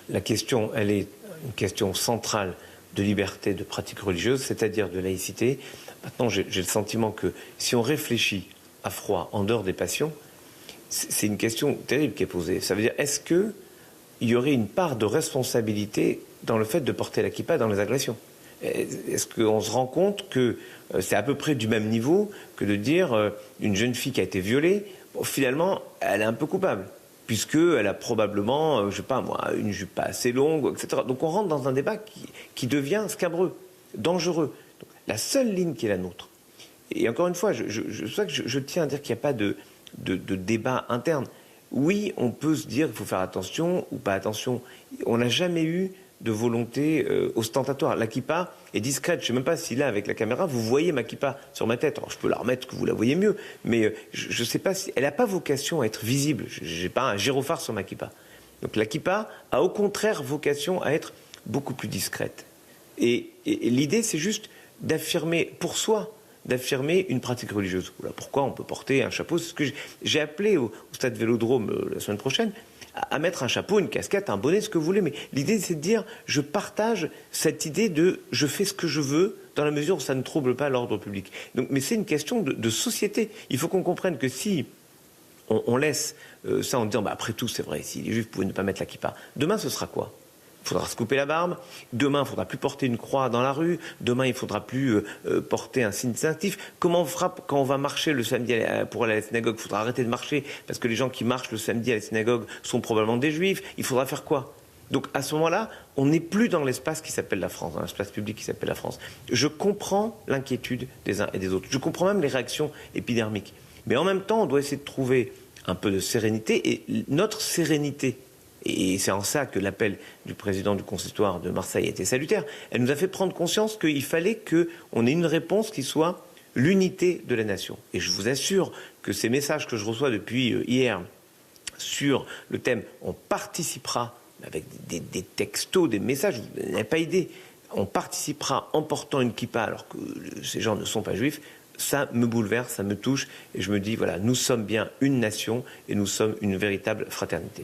La question, elle est une question centrale de liberté de pratique religieuse, c'est-à-dire de laïcité. Maintenant, j'ai le sentiment que si on réfléchit à froid, en dehors des passions, c'est une question terrible qui est posée. Ça veut dire, est-ce qu'il y aurait une part de responsabilité dans le fait de porter la kippa dans les agressions? Est-ce qu'on se rend compte que c'est à peu près du même niveau que de dire une jeune fille qui a été violée, bon, finalement, elle est un peu coupable, puisqu'elle a probablement, je sais pas moi, une jupe pas assez longue, etc. Donc on rentre dans un débat qui devient scabreux, dangereux. Donc, la seule ligne qui est la nôtre, et encore une fois, je tiens à dire qu'il n'y a pas de débat interne. Oui, on peut se dire qu'il faut faire attention ou pas attention. On n'a jamais eu de volonté ostentatoire. La kippa est discrète. Je ne sais même pas si là, avec la caméra, vous voyez ma kippa sur ma tête. Alors, je peux la remettre que vous la voyez mieux, mais je ne sais pas si... Elle n'a pas vocation à être visible. Je n'ai pas un gyrophare sur ma kippa. Donc la kippa a au contraire vocation à être beaucoup plus discrète. Et l'idée, c'est juste d'affirmer pour soi, d'affirmer une pratique religieuse. Voilà pourquoi on peut porter un chapeau. C'est ce que j'ai appelé au stade Vélodrome la semaine prochaine, à mettre un chapeau, une casquette, un bonnet, ce que vous voulez. Mais l'idée, c'est de dire, je partage cette idée de je fais ce que je veux dans la mesure où ça ne trouble pas l'ordre public. Donc, mais c'est une question de société. Il faut qu'on comprenne que si on laisse ça en disant, bah, après tout, c'est vrai, si les juifs pouvaient ne pas mettre la kippa, demain, ce sera quoi ? Il faudra se couper la barbe. Demain, il ne faudra plus porter une croix dans la rue. Demain, il ne faudra plus porter un signe distinctif. Comment on fera quand on va marcher le samedi pour aller à la synagogue? Il faudra arrêter de marcher parce que les gens qui marchent le samedi à la synagogue sont probablement des juifs. Il faudra faire quoi? Donc à ce moment-là, on n'est plus dans l'espace qui s'appelle la France, dans l'espace public qui s'appelle la France. Je comprends l'inquiétude des uns et des autres. Je comprends même les réactions épidermiques. Mais en même temps, on doit essayer de trouver un peu de sérénité. Et notre sérénité, et c'est en ça que l'appel du président du consistoire de Marseille a été salutaire, elle nous a fait prendre conscience qu'il fallait qu'on ait une réponse qui soit l'unité de la nation. Et je vous assure que ces messages que je reçois depuis hier sur le thème « on participera » avec des textos, des messages, vous n'avez pas idée, on participera en portant une kippa alors que ces gens ne sont pas juifs, ça me bouleverse, ça me touche, et je me dis, voilà, nous sommes bien une nation et nous sommes une véritable fraternité.